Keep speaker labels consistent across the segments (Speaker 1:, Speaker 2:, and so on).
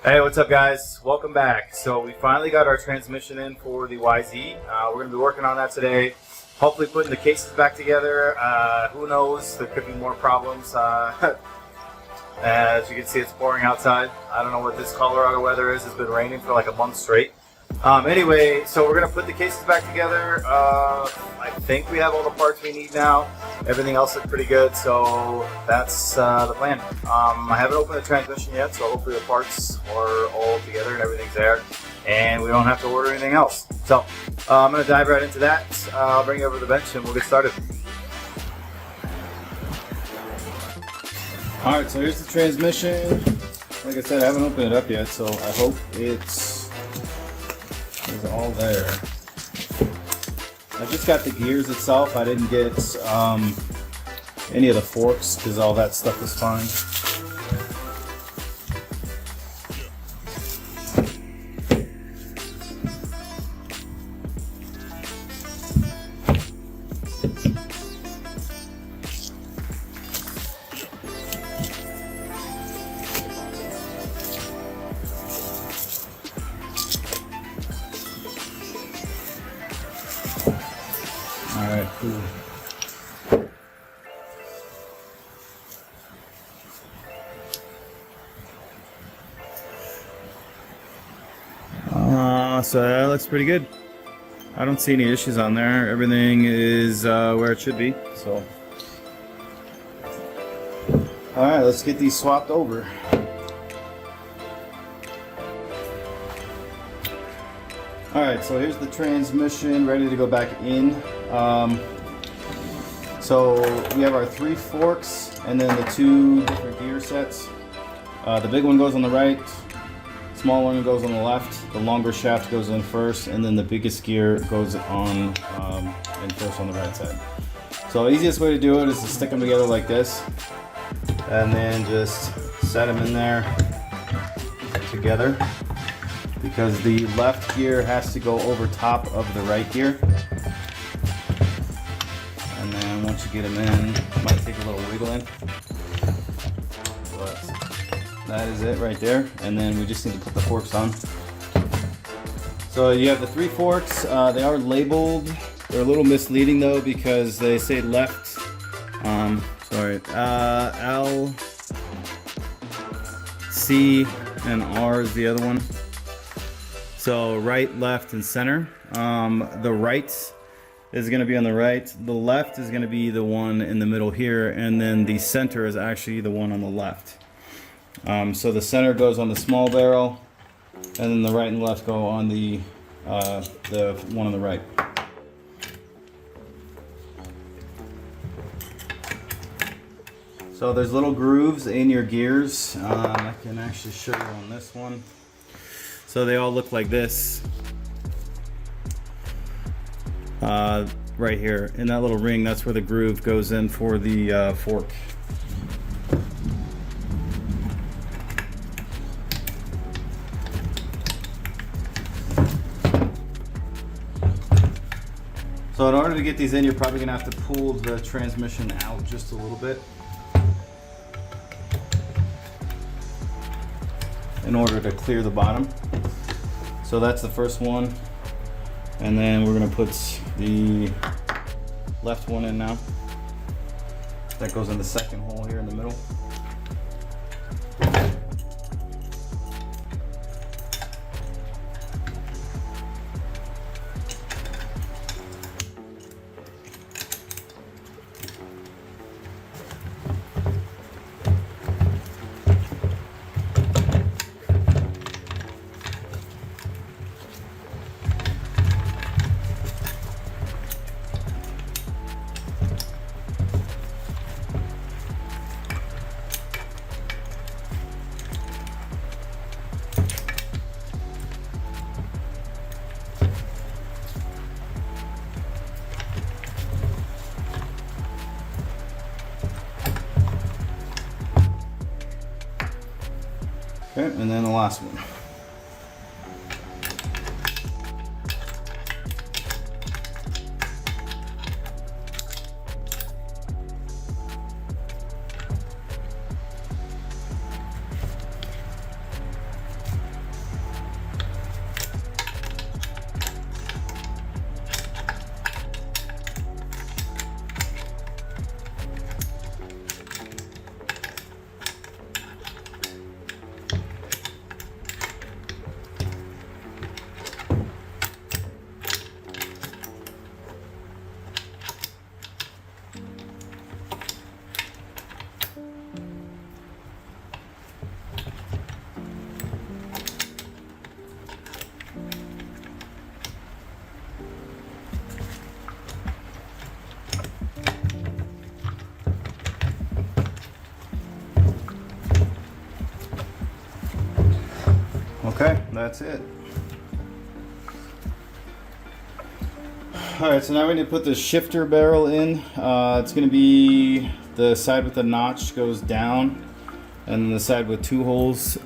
Speaker 1: Hey, what's up guys? Welcome back. So we finally got our transmission in for the YZ. We're going to be working on that today. Hopefully putting the cases back together. Who knows, there could be more problems. As you can see, it's pouring outside. I don't know what this Colorado weather is. It's been raining for like a month straight. Anyway, so we're going to put the cases back together. I think we have all the parts we need now. Everything else looks pretty good, so that's the plan. I haven't opened the transmission yet, so hopefully the parts are all together and everything's there, and we don't have to order anything else. So I'm going to dive right into that. I'll bring you over to the bench and we'll get started. Alright, so here's the transmission. Like I said, I haven't opened it up yet, so I hope it's all there. I just got the gears itself. I didn't get any of the forks because all that stuff is fine. Alright, cool. So that looks pretty good. I don't see any issues on there. Everything is where it should be. So, alright, let's get these swapped over. Alright, so here's the transmission ready to go back in. So we have our 3 forks and then the 2 different gear sets. The big one goes on the right, small one goes on the left, the longer shaft goes in first, and then the biggest gear goes on in first on the right side. So the easiest way to do it is to stick them together like this and then just set them in there together, because the left gear has to go over top of the right gear. And then once you get them in, it might take a little wiggling. But that is it right there. And then we just need to put the forks on. So you have the 3 forks. They are labeled. They're a little misleading though, because they say left. L, C, and R is the other one. So right, left, and center. The right is going to be on the right. The left is going to be the one in the middle here, and then the center is actually the one on the left. So the center goes on the small barrel, and then the right and left go on the one on the right. So there's little grooves in your gears. I can actually show you on this one. So they all look like this. Right here in that little ring, that's where the groove goes in for the fork. So in order to get these in, you're probably gonna have to pull the transmission out just a little bit in order to clear the bottom. So that's the first one. And then we're gonna put the left one in now. That goes in the second hole here in the middle. Okay, and then the last one. Okay, that's it. Alright, so now we need to put the shifter barrel in. It's going to be the side with the notch goes down, and the side with 2 holes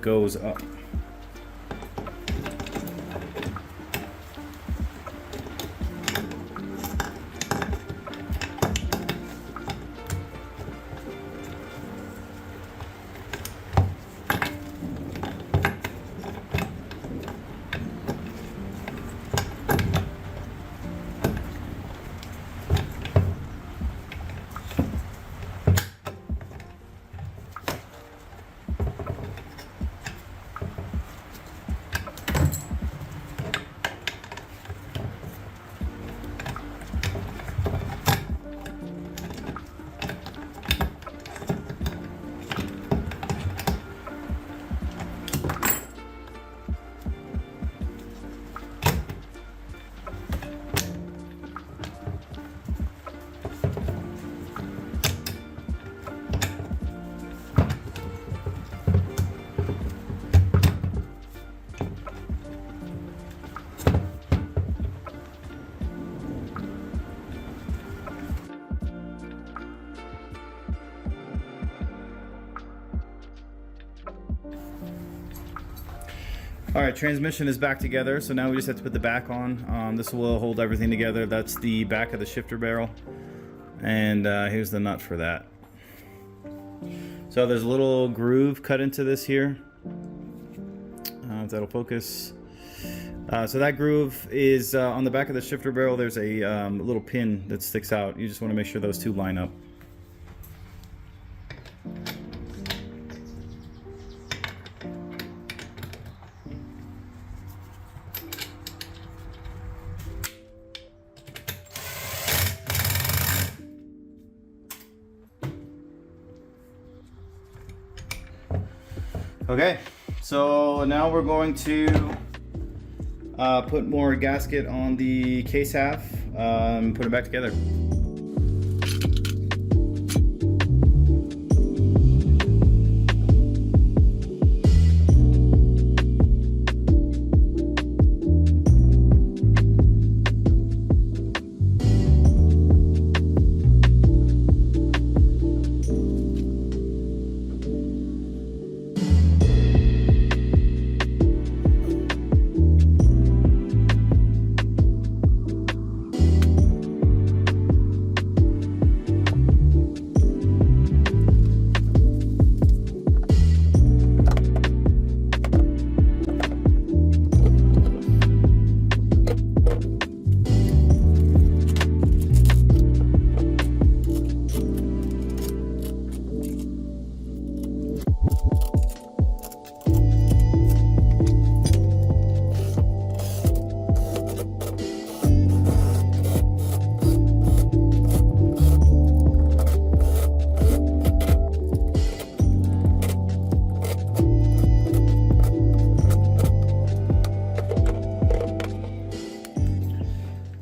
Speaker 1: goes up. Alright, transmission is back together, so now we just have to put the back on. This will hold everything together. That's the back of the shifter barrel. And here's the nut for that. So there's a little groove cut into this here. If that'll focus. So that groove is on the back of the shifter barrel. There's a little pin that sticks out. You just want to make sure those two line up. Okay, so now we're going to put more gasket on the case half, put it back together.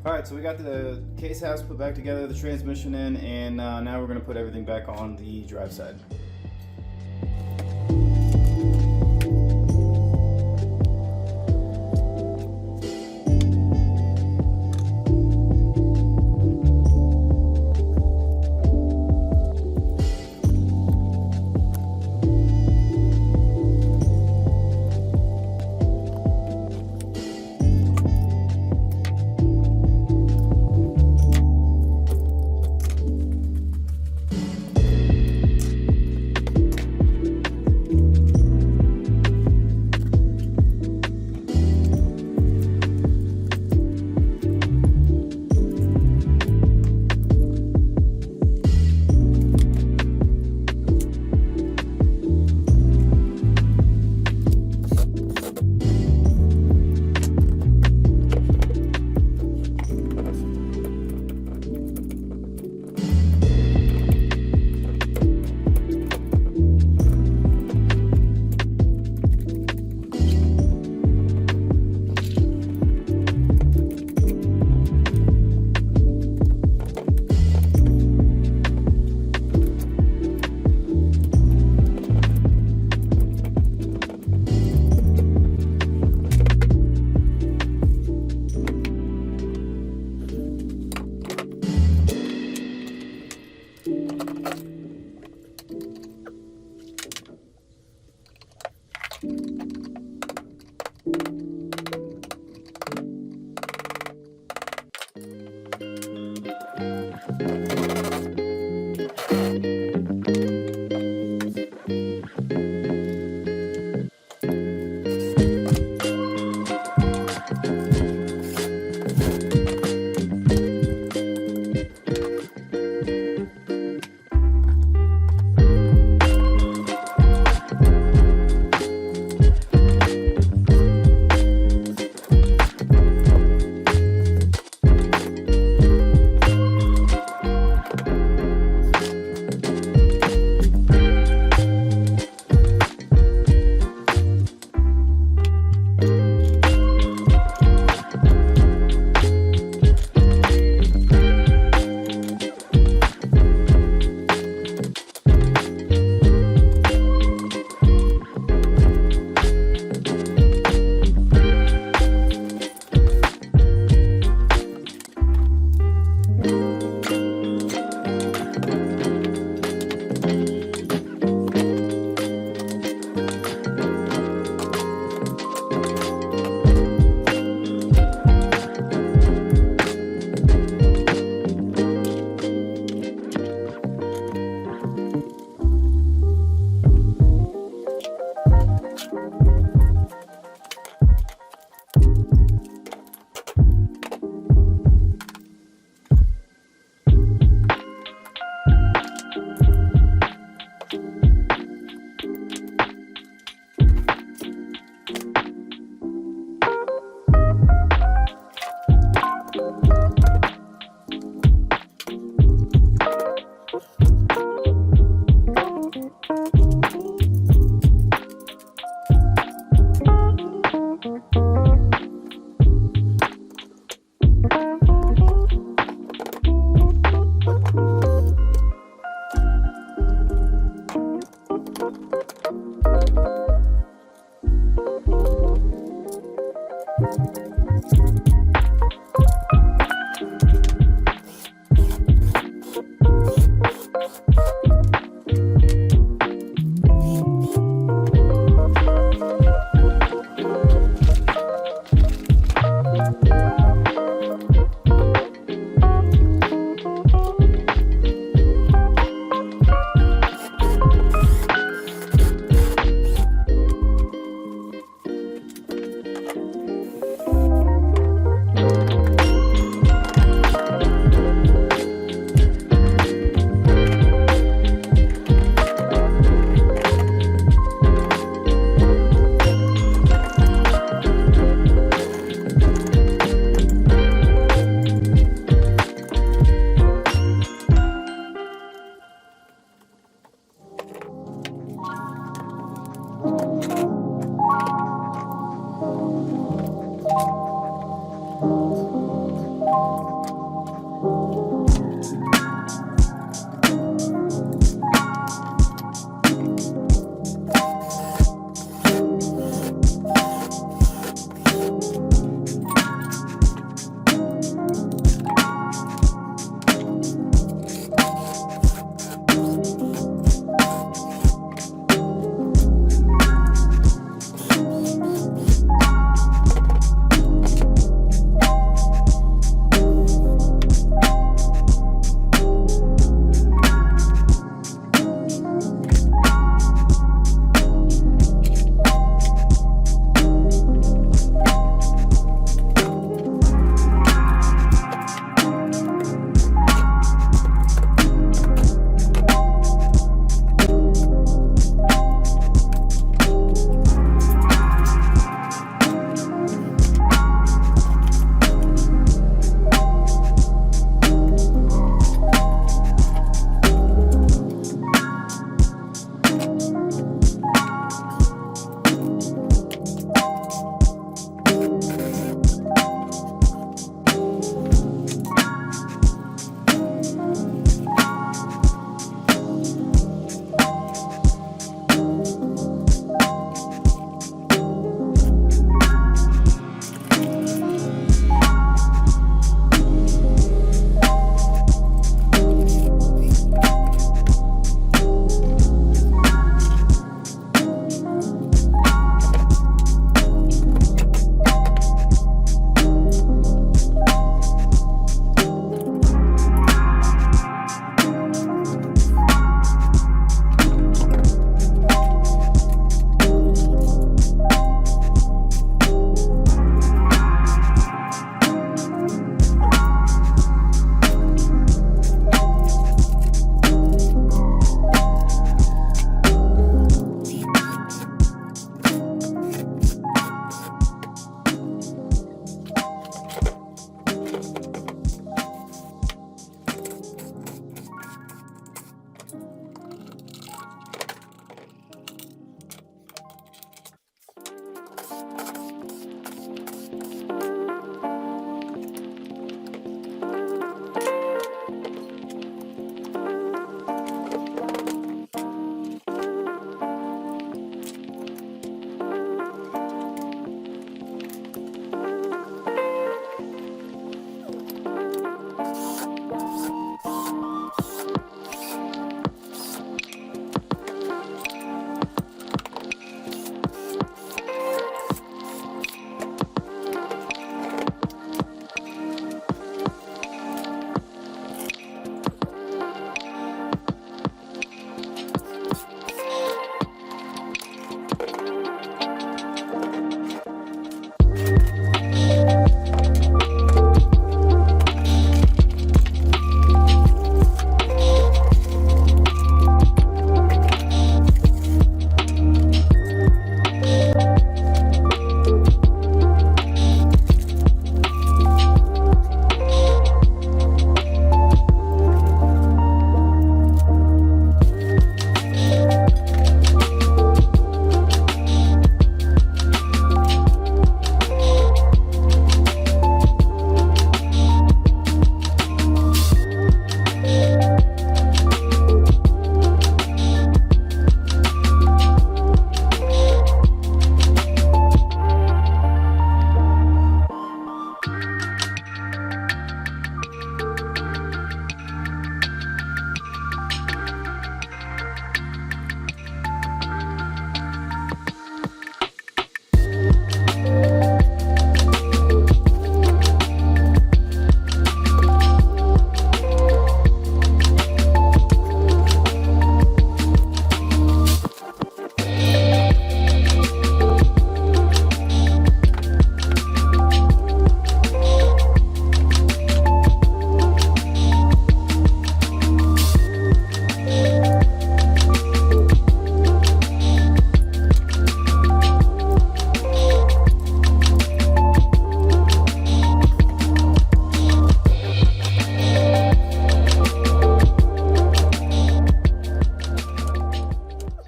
Speaker 1: Alright, so we got the case halves put back together, the transmission in, and now we're going to put everything back on the drive side.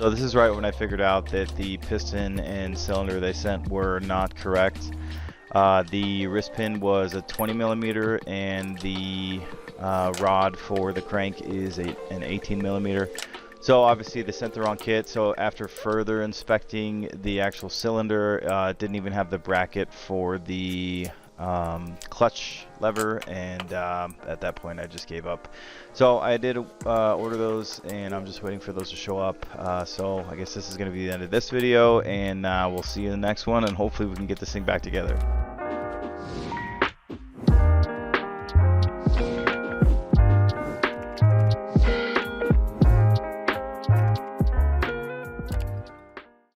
Speaker 2: So this is right when I figured out that the piston and cylinder they sent were not correct. The wrist pin was a 20 millimeter, and the rod for the crank is an 18 millimeter. So obviously they sent the wrong kit. So after further inspecting the actual cylinder, it didn't even have the bracket for the clutch lever, and at that point I just gave up. So I did order those, and I'm just waiting for those to show up. So I guess this is going to be the end of this video, and we'll see you in the next one, and hopefully we can get this thing back together.